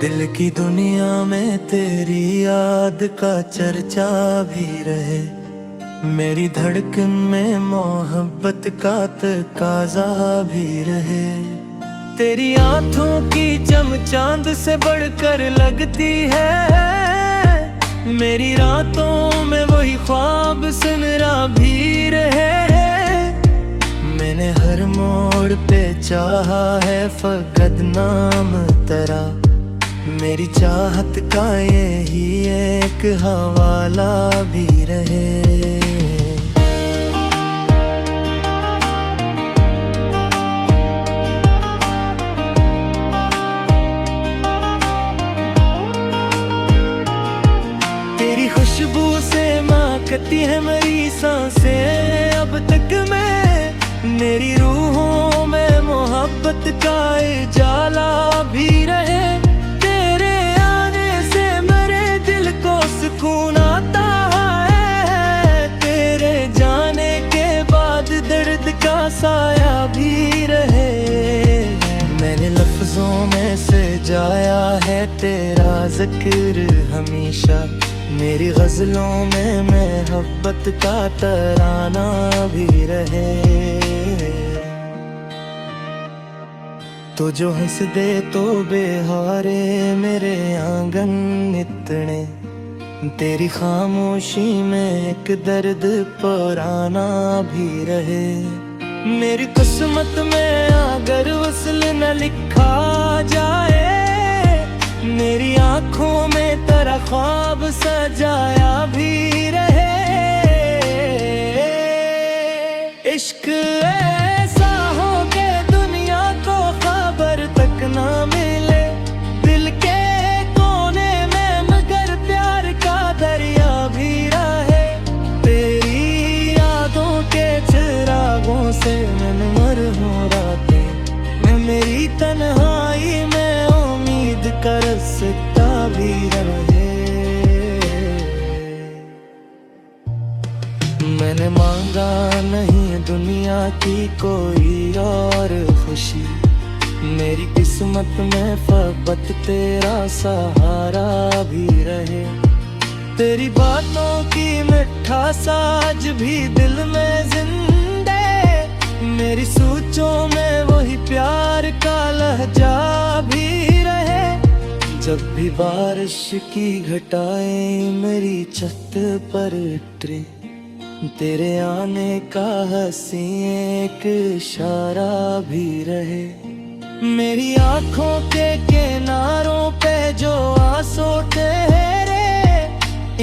दिल की दुनिया में तेरी याद का चर्चा भी रहे, मेरी धड़कन में मोहब्बत का तकाजा भी रहे। तेरी आंखों की चम चांद से बढ़कर लगती है, मेरी रातों में वही ख्वाब सुनरा भी रहे। मैंने हर मोड़ पे चाहा है फकत नाम तेरा, मेरी चाहत का यही एक हवाला भी रहे। तेरी खुशबू से महकती है मेरी सांसें अब तक में, मेरी रूहों में मोहब्बत का उजाला भी रहे। तेरे आने से मेरे दिल को सुकून आता है, तेरे जाने के बाद दर्द का साया भी रहे। मैंने लफ्जों में सजाया है तेरा जिक्र हमेशा, मेरी गजलों में मोहब्बत का तराना भी रहे। तो जो हंस दे तो बेहारे मेरे आंगन इतने, तेरी खामोशी में एक दर्द पुराना भी रहे। मेरी किस्मत में अगर वसल न लिखा जाए, मेरी आंखों में तेरा ख्वाब सजाया भी रहे। इश्क ऐसा हो के दुनिया को खबर तक ना मिले, दिल के कोने में मगर प्यार का दरिया भी रहे। तेरी यादों के चिरागों से मन मरहूं रातें, मैं मेरी तन्हाई में कर सकता भी रहे। मैंने मांगा नहीं दुनिया की कोई और खुशी, मेरी किस्मत में फकत तेरा सहारा भी रहे। तेरी बातों की मिठास आज भी दिल में जिंदे, मेरी सोचों में वही प्यार का लहजा भी रहे। जब भी बारिश की घटाएं मेरी छत पर उतरे, तेरे आने का हंसी एक इशारा भी रहे। मेरी आंखों के किनारों पे जो आंसू ठहरे,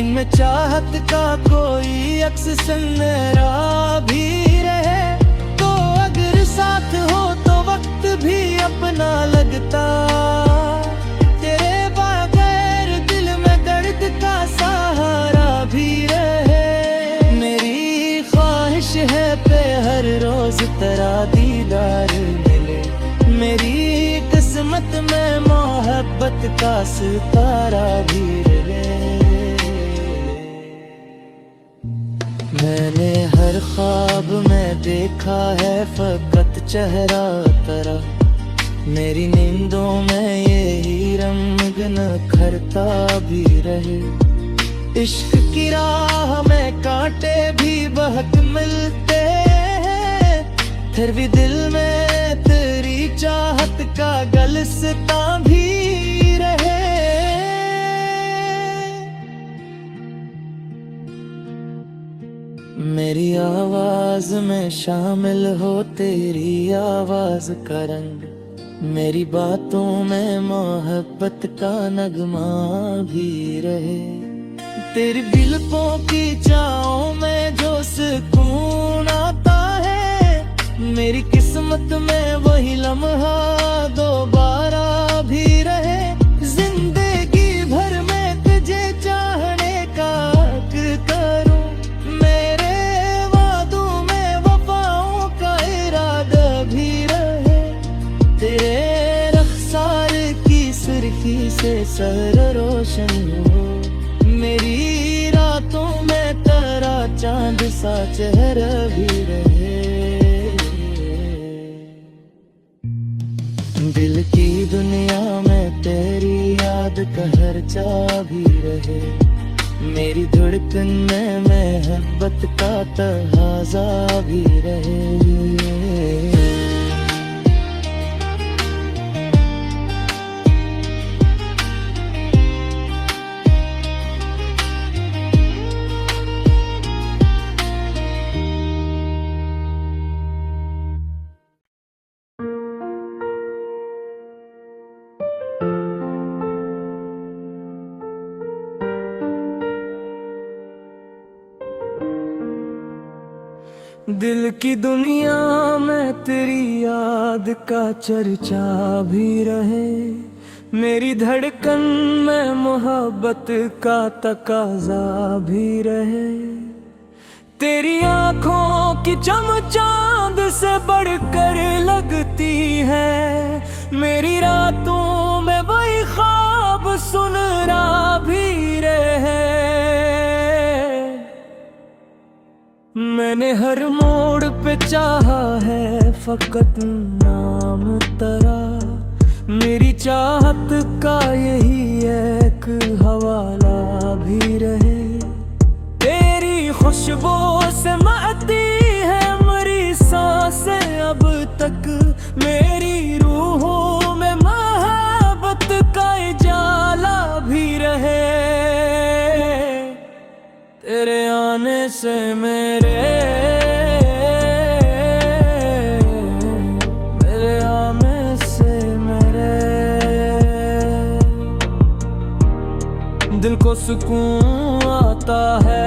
इनमें चाहत का कोई अक्स सुनहरा भी रहे। तो अगर साथ हो तो वक्त भी अपना लगता, सहारा भी रहे। मेरी ख्वाहिश है पे हर रोज तेरा दीदार मिले, मेरी किस्मत में मोहब्बत का सितारा भी रहे। मैंने हर ख्वाब में देखा है फकत चेहरा तेरा, मेरी नींदों में यही रंग निखरता भी रहे। इश्क की राह में कांटे भी बहुत मिलते हैं, फिर भी दिल में तेरी चाहत का गलस्ता भी रहे। मेरी आवाज में शामिल हो तेरी आवाज का रंग, मेरी बातों में मोहब्बत का नगमा भी रहे। तेरी बिलकों की चाहों में जो सुकून आता है, मेरी किस्मत में वही लम्हा दोबारा भी रहे। जिंदगी भर में तुझे चाहने का हक करूं, मेरे वादों में वफाओं का इरादा भी रहे। तेरे रख्सार की सुर्खी से सर रोशन हो, मेरी रातों में तेरा चांद सा चेहरा भी रहे। दिल की दुनिया में तेरी रहे। मेरी धड़कन में मोहब्बत का तकाज़ा भी रहे। दिल की दुनिया में तेरी याद का चर्चा भी रहे। मेरी धड़कन में मोहब्बत का तकाज़ा भी रहे। तेरी आँखों की चमक चांद से बढ़कर लगती है। मेरी रातों में वही ख्वाब सुनरा भी रहे। मैंने हर मोड़ पे चाहा है फकत नाम तेरा। मेरी चाहत का यही एक हवाला भी रहे। तेरी खुशबू से महती है मेरी सांसें अब तक। मेरी रूहों में मोहब्बत का उजाला भी रहे। तेरे आने से मेरे आने से मेरे दिल को सुकून आता है।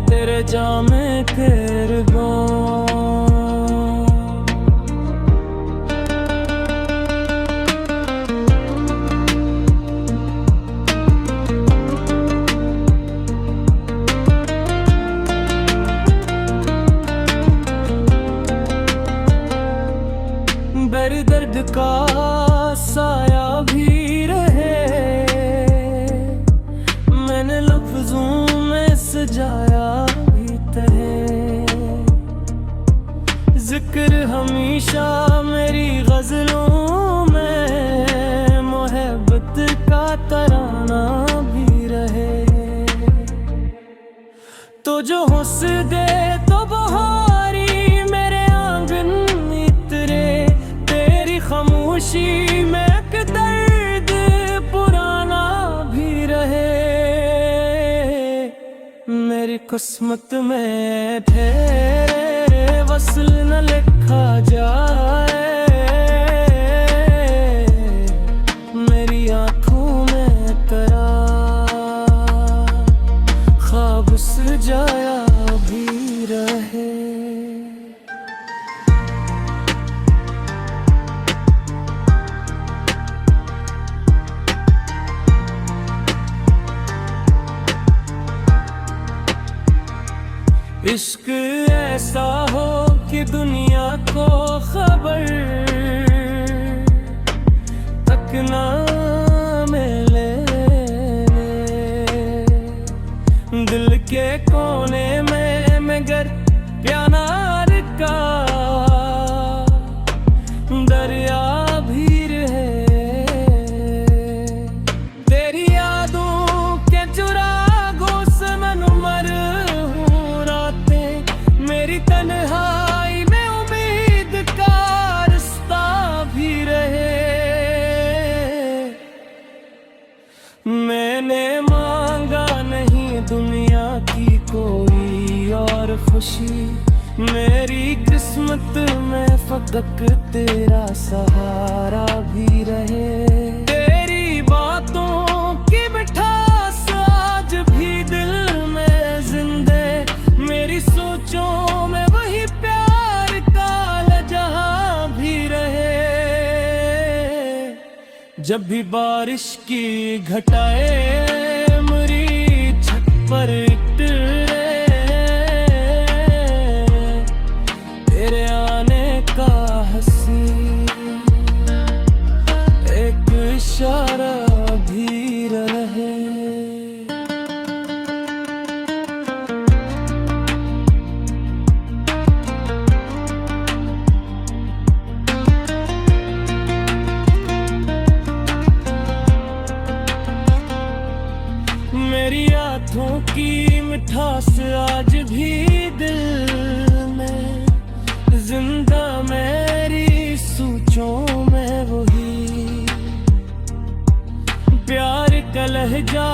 तेरे जामे गिरगो दर्द का साया भी रहे। मैंने लफ्जों में सजाया भी तहे। जिक्र हमेशा मेरी गजलों में मोहब्बत का तराना भी रहे। तो जो हंस दे तो बहारी मेरे आंगन इतरे। खामोशी में एक दर्द पुराना भी रहे। मेरी किस्मत में तेरे वस्ल न लिखा जाए। मेरी आँखों में तेरा ख्वाब सजाया भी रहे। इश्क ऐसा हो कि दुनिया को खबर तक ना मिले। दिल के कोने में मगर प्यार का दरिया भी रहे। तेरी यादों के चुरागों से मैं मर मेरी तन्हाई में उम्मीद का रास्ता भी रहे। मैंने मांगा नहीं दुनिया की कोई और खुशी। मेरी किस्मत में फकत तेरा सहारा भी रहे। तेरी बातों की मिठास आज भी दिल में जिंदे। मेरी सोचों में वही प्यार का लजहा भी रहे। जब भी बारिश की घटाए मेरी छत पर गिरे। तेरे आने का हंसी एक इशारा भी रहे। मेरी आँखों की मिठास आज भी दिल में जिंदा, मेरी सोचों में वही प्यार का लहजा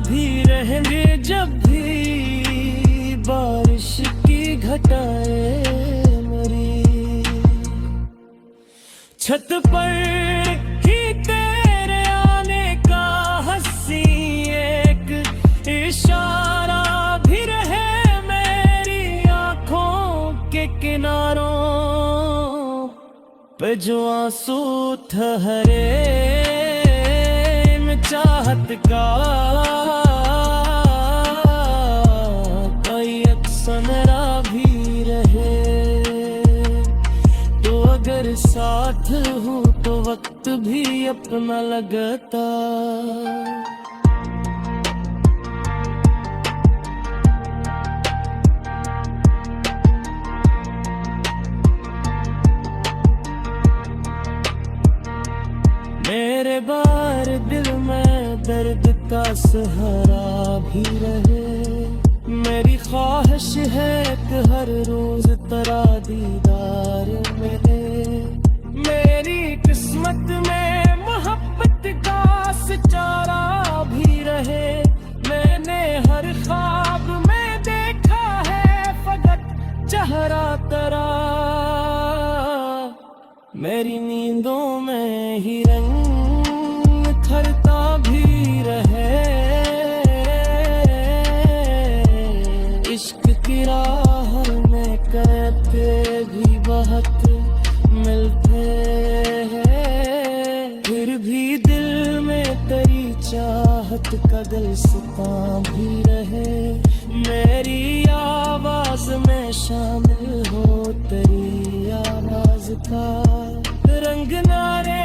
भी रहेंगे जब भी बारिश की घटाए मरी। छत पर ही तेरे आने का हंसी एक इशारा भी रहे मेरी आंखों के किनारों पे, जो आंसू ठहरे में चाहत का कोई अक्सनरा भी रहे। तो अगर साथ हूँ तो वक्त भी अपना लगता, मेरे बार दिल में दर्द का सहारा भी रहे। मेरी ख्वाहिश है कि हर रोज तेरा दीदार मिले। मेरी किस्मत में मोहब्बत का सितारा भी रहे। मैंने हर ख्वाब में देखा है फकत चेहरा तेरा, मेरी नींदों में ही रंग खरता भी रहे। इश्क की राह में कहते भी बहुत मिलते हैं, फिर भी दिल में तेरी चाहत का गुलसितां भी रहे। मेरी आवाज में शामिल हो तेरी आवाज का रंग नारे,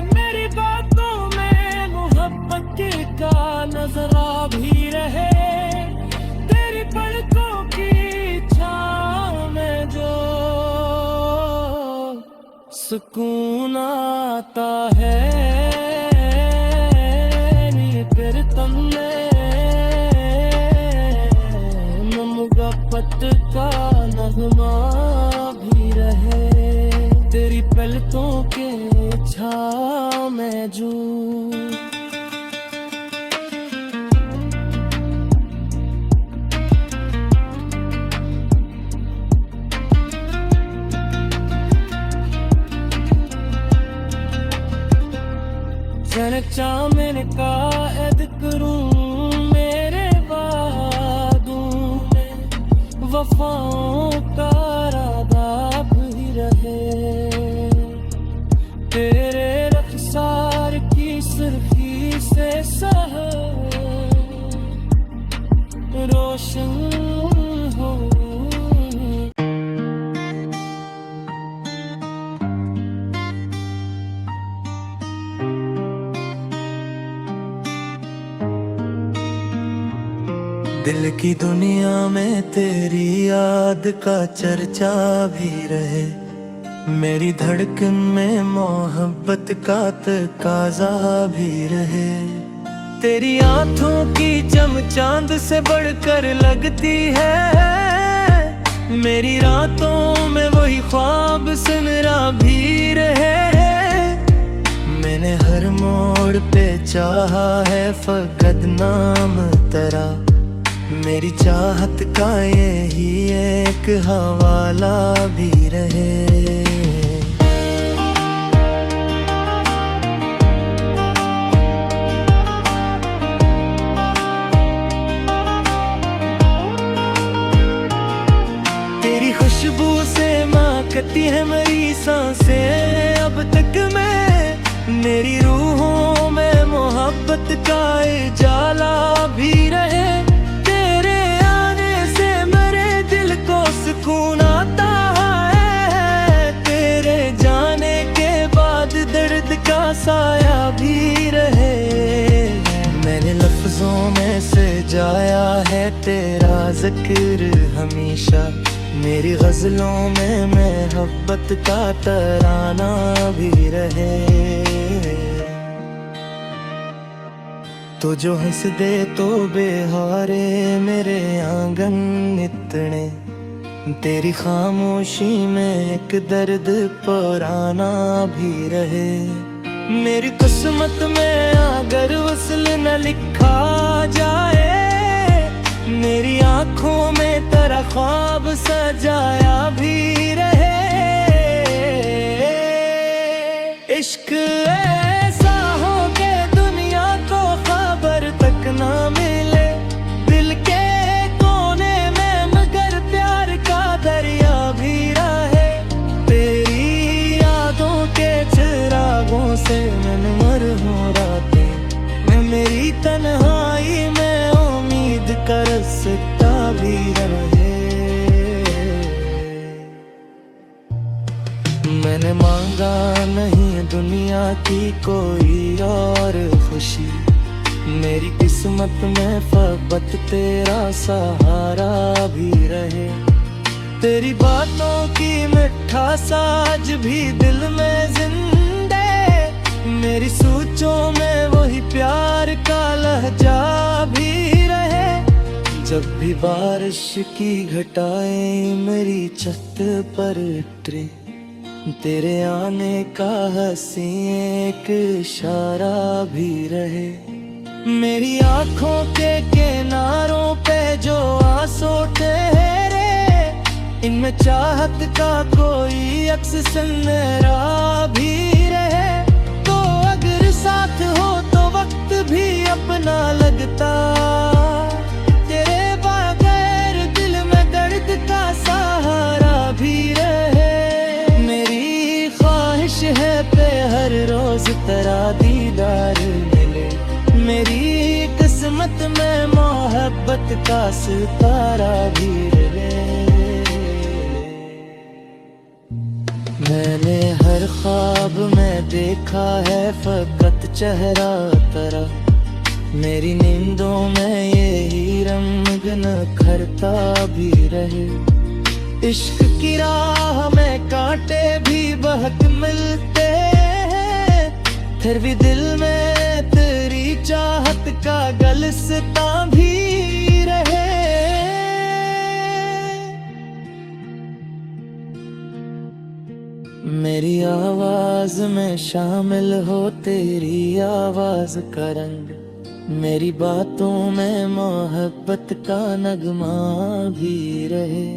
मेरी बातों में मोहब्बत का नजरा भी रहे। तेरी पलकों की छाँव में जो सुकून आता है, नीर तन में मोहब्बत का नगमा भी रहे। तेरी पलकों के छाँव में जो मैंने कायद करूं मेरे वादों में, वफाओं का रादा भी रहे। तेरे रफ्तार की सुर्खी से सहर रोशन हो। दिल की दुनिया में तेरी याद का चर्चा भी रहे। मेरी धड़कन में मोहब्बत का तकाजा भी रहे। तेरी आँखों की चम चांद से बढ़कर लगती है। मेरी रातों में वही ख्वाब सुनरा भी रहे। मैंने हर मोड़ पे चाहा है फकत नाम तेरा। मेरी चाहत का यही एक हवाला भी रहे। तेरी खुशबू से महकती है मेरी सांसें अब तक मैं। मेरी रूहों में मोहब्बत का उजाला भी रहे। सुकून आता है तेरे जाने के बाद, दर्द का साया भी रहे। मैंने लफ्जों में सजाया है तेरा जिक्र हमेशा। मेरी गजलों में मोहब्बत का तराना भी रहे। तो जो हंस दे तो बेहारे मेरे आंगन इतने, तेरी खामोशी में एक दर्द पुराना भी रहे। मेरी किस्मत में अगर वस्ल न लिखा जाए, मेरी आंखों में तेरा ख्वाब सजाया भी रहे। इश्क ऐसा हो के दुनिया को खबर तक ना मिले, दिल के कोने में मगर प्यार का दरिया भी रहे। तेरी यादों के चिरागों से मनमर हो रातें, मैं मेरी तन्हाई में उम्मीद का रास्ता भी रहे। मैंने मांगा नहीं दुनिया की कोई और खुशी, मेरी किस्मत में फ़क़त तेरा सहारा भी रहे। तेरी बातों की मिठास आज भी दिल में जिंदे, मेरी सोचों में वही प्यार का लहजा भी रहे। जब भी बारिश की घटाएं मेरी छत पर उतरे, तेरे आने का हंसी एक इशारा भी रहे। मेरी आंखों के किनारों पे जो आंसू ठहरे, इनमें चाहत का कोई अक्स सुनहरा भी रहे। तो अगर साथ हो तो वक्त भी अपना लगता, तेरे बगैर दिल में दर्द का सहारा भी रहे। मेरी ख्वाहिश है पे हर रोज तेरा दीदार मिले, मेरी किस्मत में मोहब्बत का सितारा भी रहे। मैंने हर ख्वाब में देखा है फकत चेहरा तेरा, मेरी नींदों में यही रंग निखरता भी रहे। इश्क की राह में कांटे भी बहुत मिलते हैं, फिर भी दिल में तेरी चाहत का गलस्ता भी रहे। मेरी आवाज में शामिल हो तेरी आवाज का रंग, मेरी बातों में मोहब्बत का नगमा भी रहे।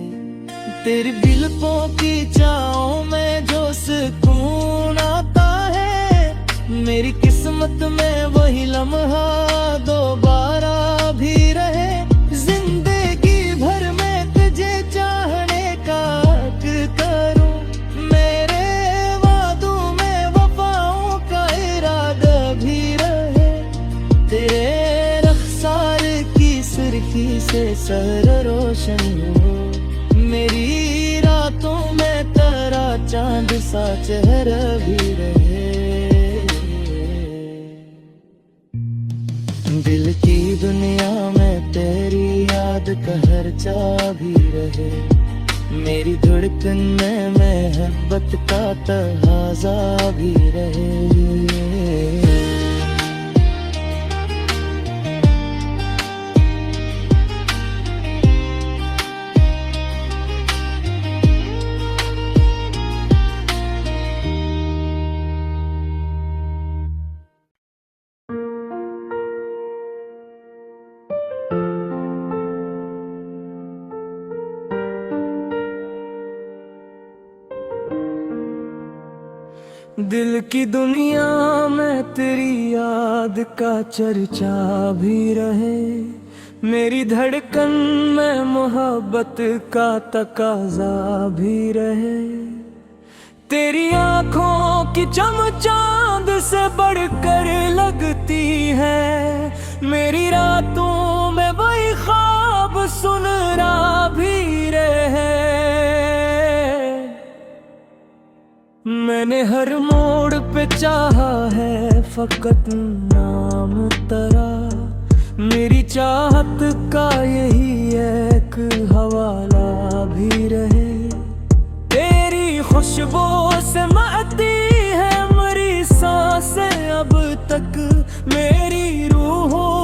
तेरी बिल्कों की चाहों में जो सुकून आता है, मेरी किस्मत में वही लम्हा दोबारा भी रहे। जिंदगी भर में तुझे चाहने का हक करूं, मेरे वादों में वफाओं का इरादा भी रहे। तेरे रख्सार की सुर्खी से सर रोशन हो, मेरी रातों में तेरा चांद सा चेहरा भी रहे। दिल की दुनिया में तेरी याद का हर चा भी रहे, मेरी धड़कन में मोहब्बत का तकाज़ा भी रहे। दिल की दुनिया में तेरी याद का चर्चा भी रहे, मेरी धड़कन में मोहब्बत का तकाज़ा भी रहे। तेरी आँखों की चम चांद से बढ़कर लगती है, मेरी रातों में वही ख्वाब सुनरा भी रहे। मैंने हर मोड़ पे चाहा है फकत नाम तेरा, मेरी चाहत का यही एक हवाला भी रहे। तेरी खुशबू से महती है मेरी सांसें अब तक, मेरी रूहों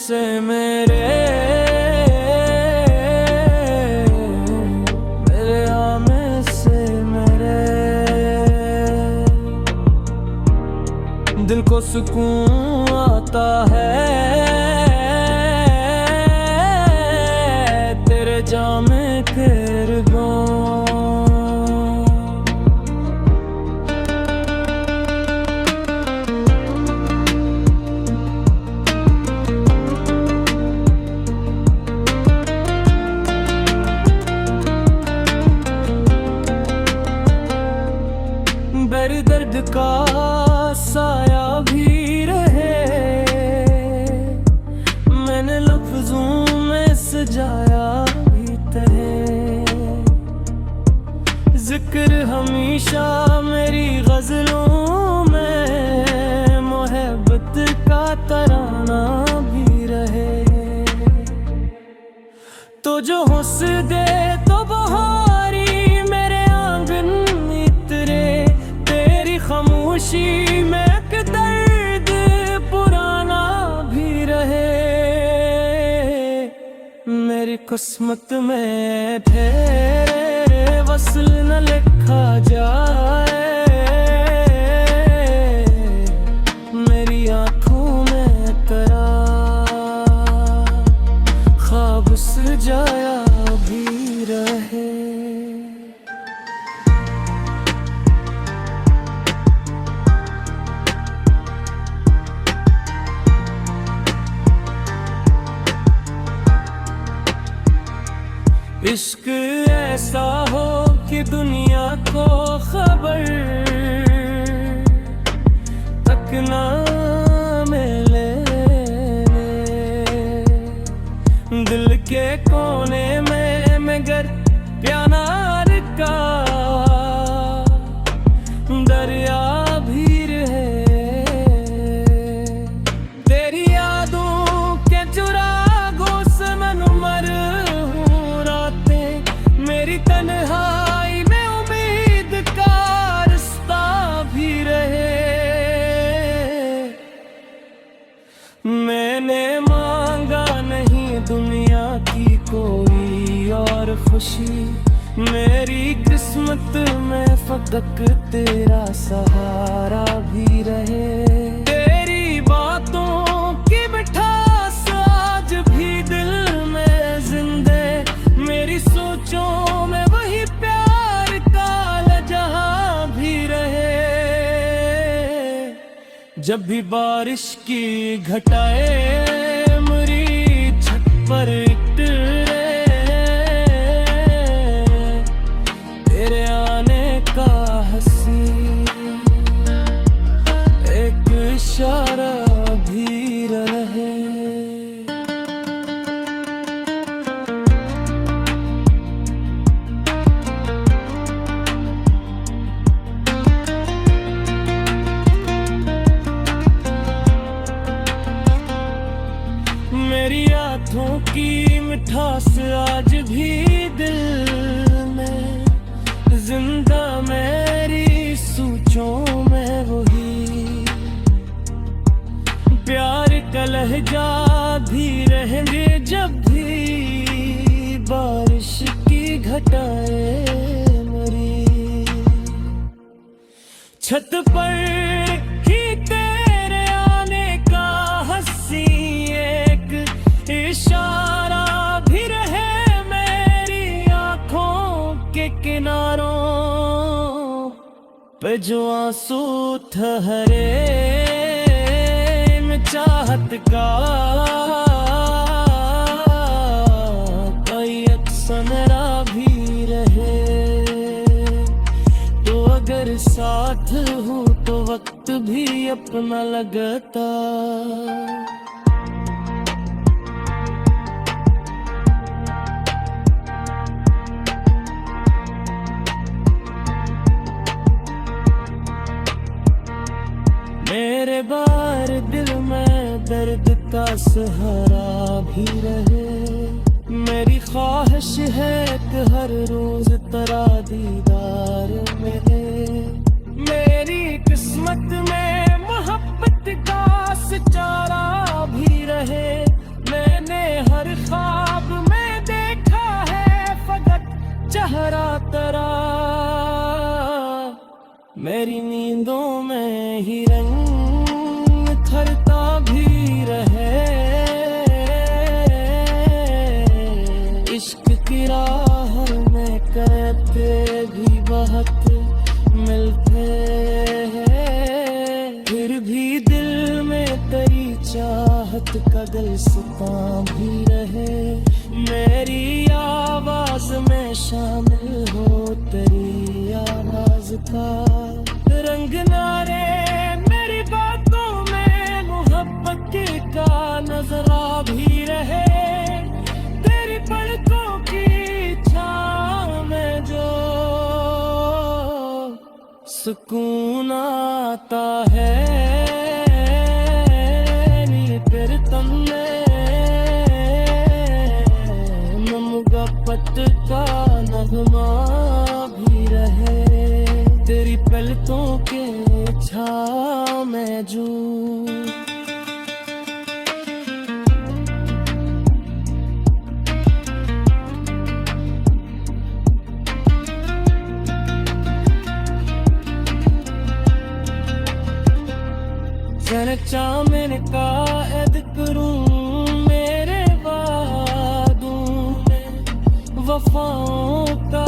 से मेरे आमे से मेरे दिल को सुकून आता है तेरे जामे कुर्बान। मेरे दर्द का साया भी रहे मैंने लफ्जों में सजाया भी तहे जिक्र हमेशा मेरी गजलों में मोहब्बत का तराना भी रहे। तो जो हंस दे तो बहारी मेरे आंगन इतरे खामोशी में एक दर्द पुराना भी रहे। मेरी किस्मत में तेरे वसल न लिखा जाए मेरी आंखों में करार ख्वाब सजाया भी रहे। इश्क ऐसा हो कि दुनिया को खबर तक ना मिले दिल के कोने में मगर प्यार का दरिया भी रहे। तेरी यादों के चुरागों से मन मर मेरी तन्हाई में उम्मीद का रास्ता भी रहे। मैंने मांगा नहीं दुनिया की कोई और खुशी मेरी किस्मत में फकत तेरा सहारा भी रहे। तेरी बातों की मिठास आज भी दिल में जिंदे मेरी सोचों में वही प्यार का लजहां भी रहे। जब भी बारिश की घटाए मेरी छत पर गिरे तेरे आने का हंसी एक इशारा भी रहे। मेरी हाथों की मिठास आज भी दिल में जिंदा मेरी सोचों में वही प्यार का लहजा भी रहेंगे जब भी बारिश की घटाए मरी छत पर ही तेरे आने का हंसी इशारा भी रहे। मेरी आंखों के किनारों पे जो आंसू ठहरे में चाहत का कोई अक्सरा भी रहे। तो अगर साथ हूँ तो वक्त भी अपना लगता मेरे बार दिल में दर्द का सहारा भी रहे। मेरी ख्वाहिश है कि हर रोज तेरा दीदार मिले। मेरी किस्मत में मोहब्बत का सचारा भी रहे। मेरी नींदों में ही रंग थरता भी रहे, इश्क की राह में कहते भी बहुत मिलते हैं, फिर भी दिल में तेरी चाहत का गुलसिता भी रहे। मेरी आवाज में शामिल हो तेरी आवाज का रंग नारे, मेरी बातों में मोहब्बत का नजरा भी रहे। तेरी पलकों की छाँव में जो सुकून आता है, नी तेरे तन में मोहब्बत का नगमा भी रहे। तेरी पलकों के छाँव में जो चर्चा मैंने कायद करूं मेरे वादों में, वफाओं का